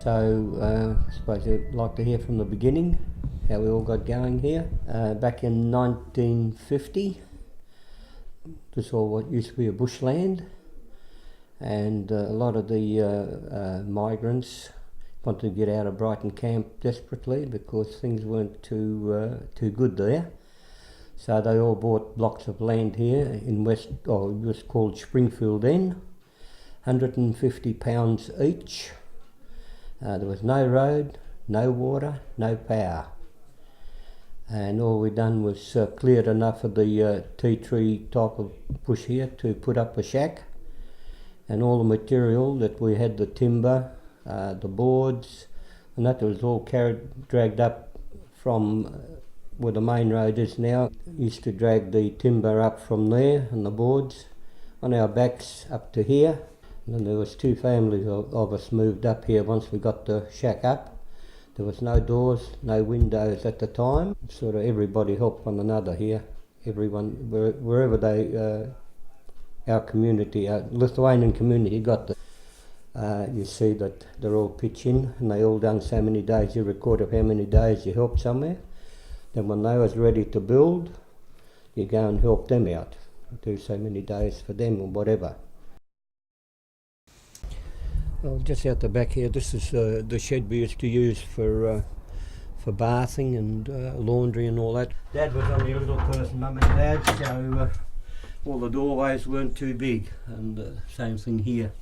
So I suppose you'd like to hear from the beginning, how we all got going here. Back in 1950, this all what used to be a bushland, and a lot of the migrants wanted to get out of Brighton camp desperately because things weren't too good there. So they all bought blocks of land here in it was called Springfield then, £150 each. There was no road, no water, no power. And all we done was cleared enough of the tea tree type of bush here to put up a shack. And all the material that we had, the timber, the boards, and that was all dragged up from where the main road is now. Used to drag the timber up from there and the boards on our backs up to here. And then there was two families of us moved up here once we got the shack up. There was no doors, no windows at the time. Sort of everybody helped one another here. Everyone, wherever they, our community, our Lithuanian community got the, you see that they're all pitching and they all done so many days. You record of how many days you helped somewhere. Then when they was ready to build, you go and help them out. Do so many days for them or whatever. Well, just out the back here, this is the shed we used to use for bathing and laundry and all that. Dad was only a little person, Mum and Dad, so all the doorways weren't too big, and same thing here.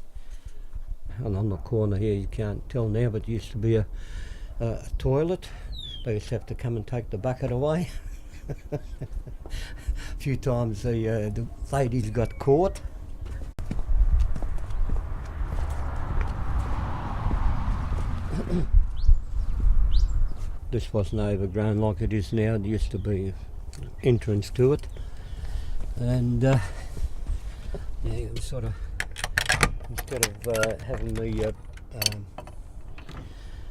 And on the corner here, you can't tell now, but it used to be a toilet. They used to have to come and take the bucket away. A few times the ladies got caught. This wasn't overgrown like it is now. There used to be an entrance to it, and yeah, it was sort of, instead of having the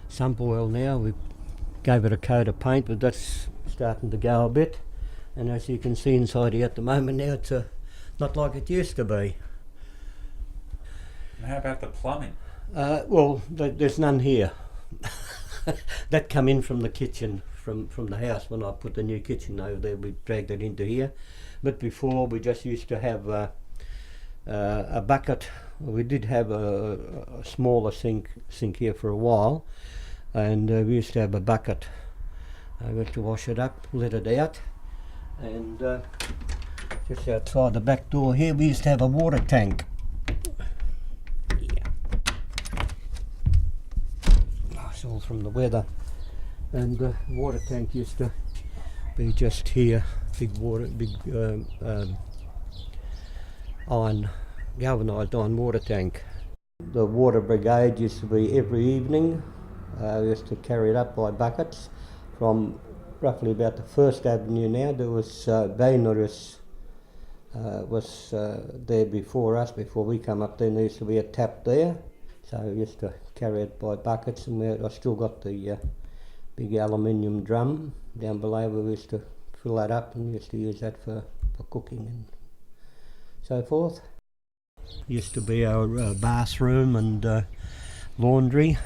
sump oil now, we gave it a coat of paint, but that's starting to go a bit. And as you can see inside here at the moment now, it's not like it used to be. And how about the plumbing? Well, there's none here. That come in from the kitchen, from the house. When I put the new kitchen over there, we dragged it into here. But before, we just used to have a bucket. We did have a smaller sink here for a while, and we used to have a bucket. We had to wash it up, let it out, and just outside the back door here, we used to have a water tank. All from the weather, and the water tank used to be just here, big galvanised iron water tank. The water brigade used to be every evening. We used to carry it up by buckets from roughly about the First Avenue. Now there was Vainorus was there before us, before we come up there, and there used to be a tap there. So we used to carry it by buckets, and I still got the big aluminium drum down below where we used to fill that up, and we used to use that for cooking and so forth. Used to be our bathroom and laundry,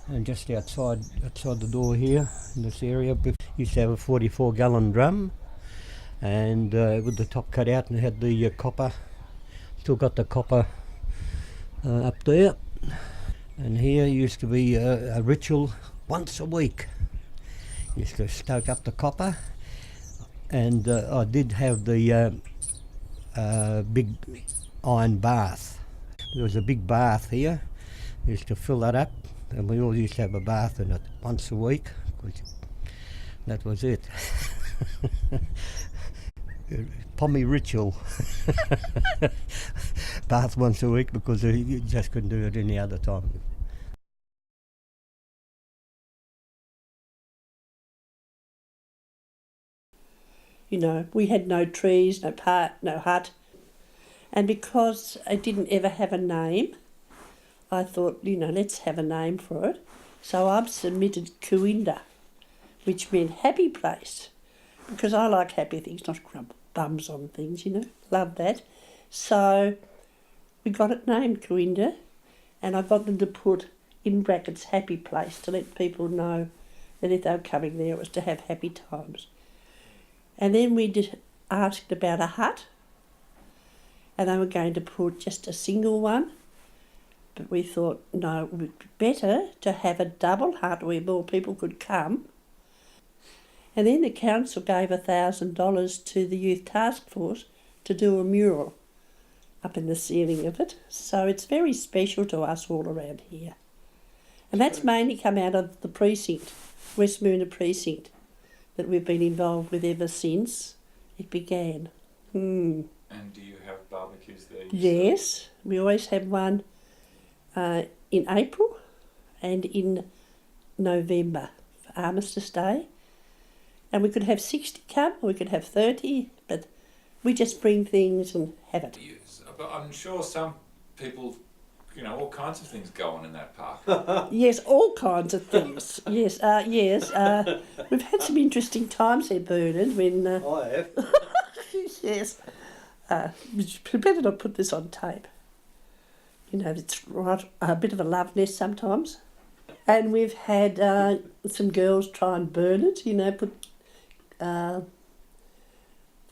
and just outside the door here in this area, we used to have a 44-gallon drum, and with the top cut out, and it had the copper. Still got the copper up there. And here used to be a ritual once a week. Used to stoke up the copper, and I did have the big iron bath. There was a big bath here. Used to fill that up, and we all used to have a bath in it once a week. That was it. Pommy ritual. Bath once a week, because you just couldn't do it any other time. You know, we had no trees, no park, no hut. And because I didn't ever have a name, I thought, let's have a name for it. So I've submitted Cooinda, which meant happy place, because I like happy things, not bums on things, love that. So we got it named Cooinda, and I got them to put in brackets, happy place, to let people know that if they were coming there, it was to have happy times. And then we asked about a hut, and they were going to put just a single one. But we thought, no, it would be better to have a double hut where more people could come. And then the council gave $1,000 to the Youth Task Force to do a mural up in the ceiling of it. So it's very special to us all around here. And that's mainly come out of the precinct, West Moona precinct, that we've been involved with ever since it began. And do you have barbecues there? Yes, we always have one in April and in November for Armistice Day. And we could have 60 come, or we could have 30, but we just bring things and have it. Yes, but I'm sure some people, all kinds of things go on in that park. Yes, all kinds of things. Yes. We've had some interesting times there, Bernard, when... I have. Yes. We better not put this on tape. It's right, a bit of a love nest sometimes. And we've had some girls try and burn it, put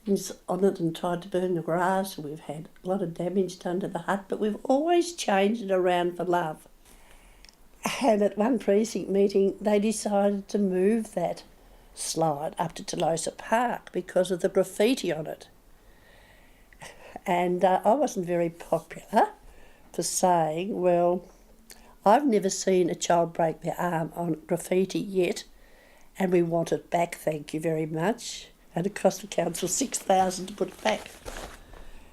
things on it and tried to burn the grass. We've had a lot of damage done to the hut, but we've always changed it around for love. And at one precinct meeting, they decided to move that slide up to Telosa Park because of the graffiti on it. And I wasn't very popular for saying, well, I've never seen a child break their arm on graffiti yet, and we want it back, thank you very much. And it cost the council $6,000 to put it back.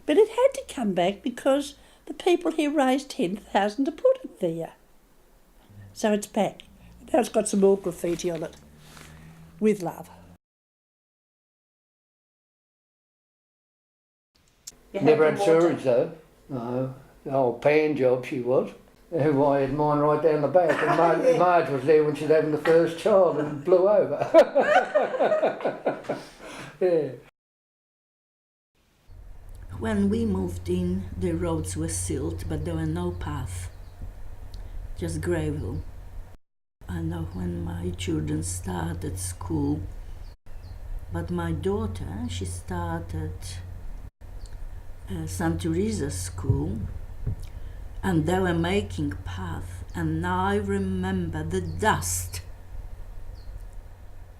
But it had to come back because the people here raised $10,000 to put it there. So it's back. Now it's got some more graffiti on it, with love. Never had sewerage though. No. The old pan job she was. Who I had mine right down the back, and Marge was there when she was having the first child and blew over. Yeah. When we moved in, the roads were silt, but there were no paths, just gravel. I know when my children started school, but my daughter, she started St. Teresa's school, and they were making path, and now I remember the dust.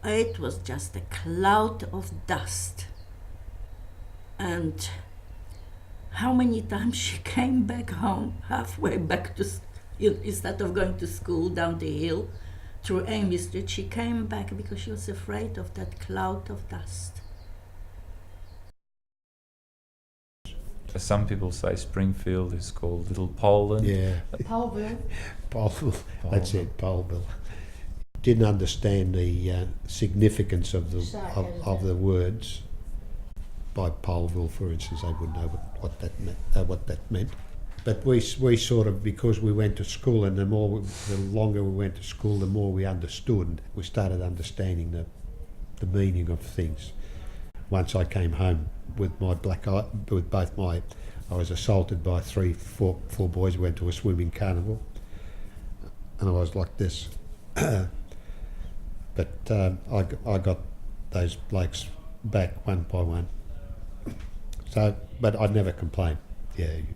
It was just a cloud of dust. And how many times she came back home, halfway back to, instead of going to school down the hill through Amy Street, she came back because she was afraid of that cloud of dust. Some people say Springfield is called Little Poland. Yeah. Polville. Polville. That's it, Polville. Didn't understand the significance of the words. By Polville, for instance, they wouldn't know what that meant. But we sort of, because we went to school, and the longer we went to school, the more we understood. We started understanding the meaning of things. Once I came home with my black eye, with both my, I was assaulted by four boys who went to a swimming carnival, and I was like this. But I got those blokes back one by one. So, but I never complained. Yeah, you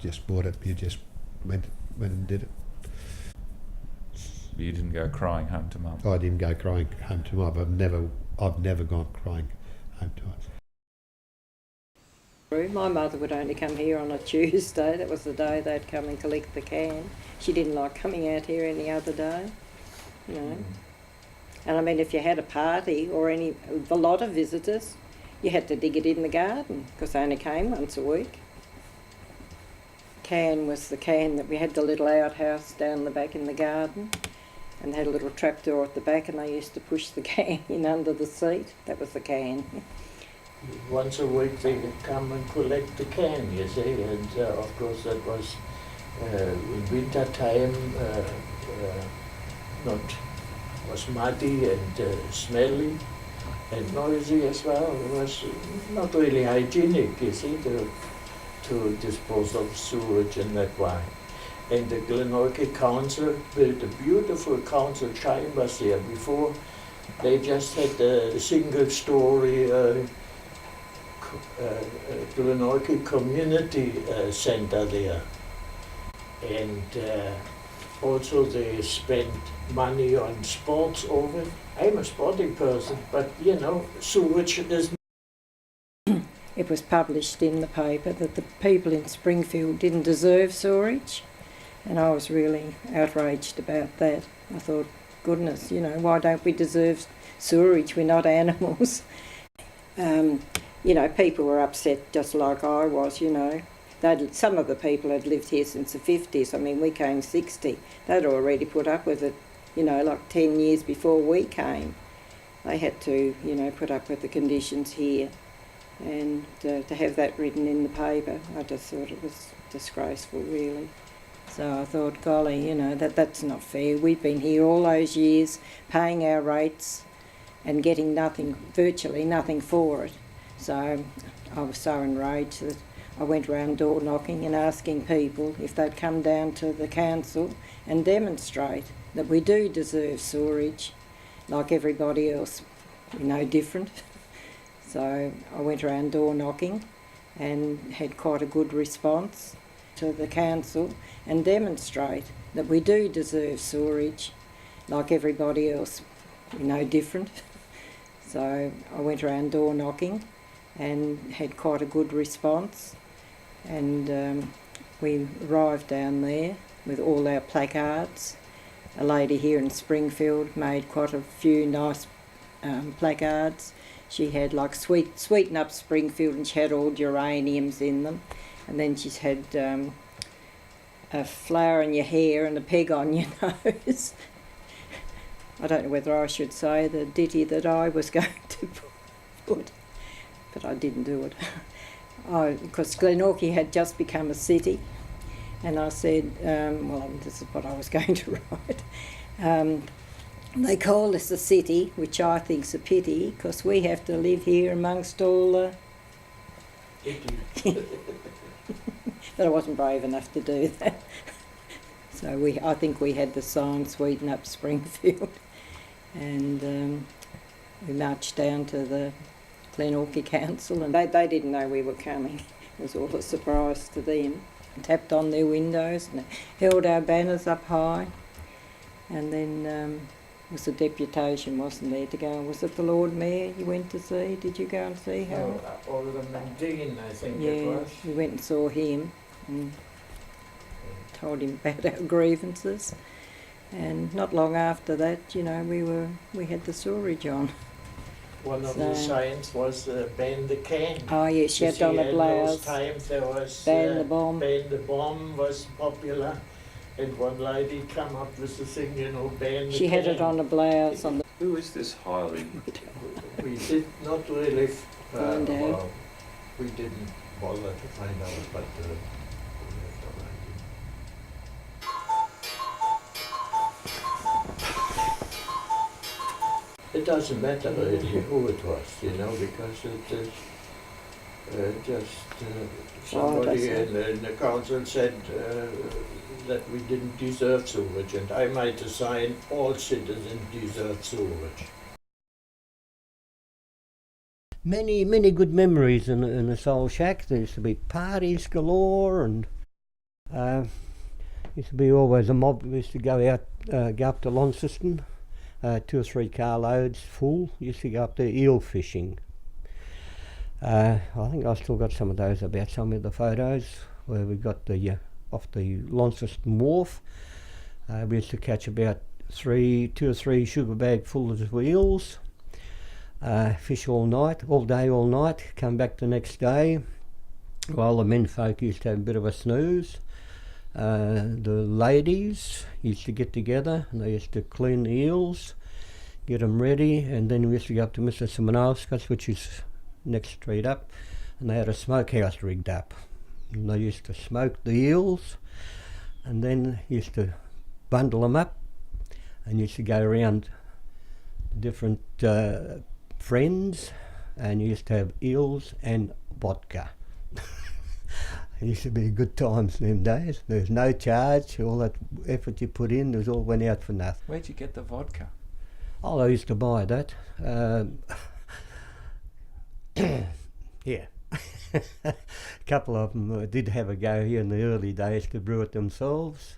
just bought it. You just went and did it. You didn't go crying home to mum. I didn't go crying home to mum. I've never gone crying home to her. My mother would only come here on a Tuesday. That was the day they'd come and collect the can. She didn't like coming out here any other day, And I mean, if you had a party or a lot of visitors, you had to dig it in the garden because they only came once a week. Can was the can that we had the little outhouse down the back in the garden, and they had a little trapdoor at the back, and they used to push the can in under the seat. That was the can. Once a week they would come and collect the can, you see, and of course that was in winter time, was muddy and smelly and noisy as well. It was not really hygienic, you see, to dispose of sewage in that way. And the Glenorchy Council built a beautiful council chambers there. Before, they just had a single-story Glenorchy Community Center there. And also they spent money on sports over. I'm a sporting person, but you know, sewage is... It was published in the paper that the people in Springfield didn't deserve sewerage, and I was really outraged about that. I thought, goodness, you know, why don't we deserve sewerage? We're not animals. You know, people were upset just like I was, you know. Some of the people had lived here since the 50s. I mean, we came 60. They'd already put up with it, you know, like 10 years before we came. They had to, you know, put up with the conditions here. And to have that written in the paper, I just thought it was disgraceful, really. So I thought, golly, you know, that's not fair. We've been here all those years, paying our rates and getting nothing, virtually nothing for it. So I was so enraged that I went around door knocking and asking people if they'd come down to the council and demonstrate that we do deserve sewerage like everybody else. We're no different. So I went around door knocking and had quite a good response to the council and demonstrate that we do deserve sewerage like everybody else. We're no different. So I went around door knocking and had quite a good response, and we arrived down there with all our placards. A lady here in Springfield made quite a few nice placards. She had like sweeten up Springfield, and she had all geraniums in them, and then she's had a flower in your hair and a peg on your nose. I don't know whether I should say the ditty that I was going to put, but I didn't do it. Because Glenorchy had just become a city, and I said, well, this is what I was going to write. They call us a city, which I think's a pity, because we have to live here amongst all the... But I wasn't brave enough to do that. So I think we had the sign "Sweeten Up Springfield," and we marched down to the Glenorchy Council, and they didn't know we were coming. It was all a surprise to them. Tapped on their windows and held our banners up high, and then was a deputation, wasn't there, to go? Was it the Lord Mayor you went to see? Did you go and see him? No, Alderman Dean, I think Yeah, it was. we went and saw him and told him about our grievances. And not long after that, you know, we had the sewerage on. One of the signs was ban the can. Oh yes, she had on a In blouse. those times there was Ban the bomb. Ban the bomb was popular, and one lady come up with the thing, you know, ban the She can. had it on a blouse. On the Who is this highly? We did not really, Find out. well, we didn't bother to find out, but we have no idea. It doesn't matter really who it was, you know, because it is somebody in the council said that we didn't deserve sewage, and I might assign all citizens deserve sewage. Many good memories in the Soul Shack. There used to be parties galore, and used to be always a mob. We used to go up to Launceston, 2 or 3 carloads full. Used to go up there eel fishing. I think I still got some of those about, some of the photos where we got the off the Launceston wharf. We used to catch about 2 or 3 sugar bag fulls of eels. Fish all night, all day, all night. Come back the next day. While the men folk used to have a bit of a snooze. The ladies used to get together and they used to clean the eels, get them ready, and then we used to go up to Mr. Simonowska's, which is next street up, and they had a smokehouse rigged up. And they used to smoke the eels, and then used to bundle them up, and used to go around different friends, and used to have eels and vodka. It used to be good times in them days. There was no charge. All that effort you put in, all went out for nothing. Where'd you get the vodka? Oh, I used to buy that. Yeah. A couple of them did have a go here in the early days to brew it themselves.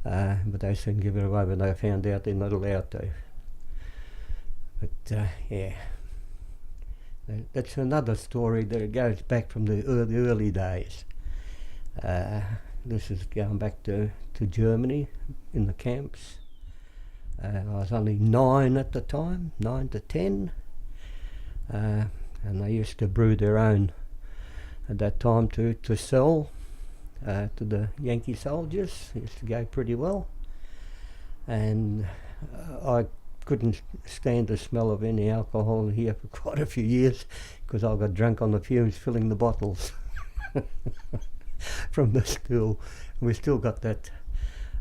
But they soon give it away when they found out they're not allowed to. But yeah, that's another story that goes back from the early days. This is going back to Germany in the camps. I was only 9 at the time, 9 to 10, and they used to brew their own at that time to sell to the Yankee soldiers. It used to go pretty well, and I couldn't stand the smell of any alcohol here for quite a few years because I got drunk on the fumes filling the bottles from the still. We still got that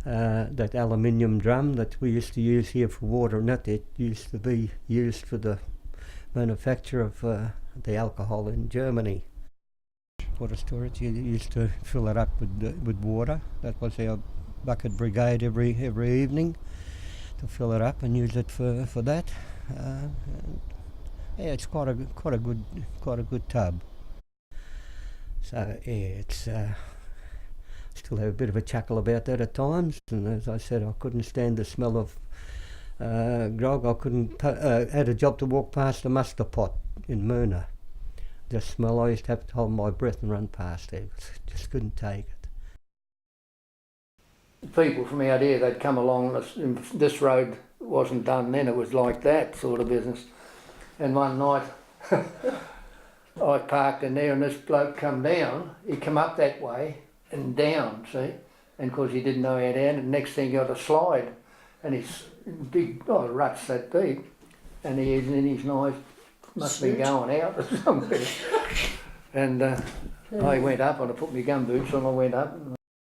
aluminium drum that we used to use here for water, and that it used to be used for the manufacture of the alcohol in Germany. Water storage, you used to fill it up with water. That was our bucket brigade every evening, to fill it up and use it for that. Yeah, it's quite a good tub. So yeah, it's still have a bit of a chuckle about that at times. And as I said, I couldn't stand the smell of grog. I couldn't. Had a job to walk past the muster pot in Myrna. The smell, I used to have to hold my breath and run past it. Just couldn't take it. People from out here, they'd come along, this road wasn't done then, it was like that sort of business. And one night I parked in there and this bloke come down, he come up that way and down, see, and because he didn't know how down, and next thing he got a slide, and his big, ruts that deep, and he was in his knife, must be going out or something. And I went up and I put my gum boots on, I went up.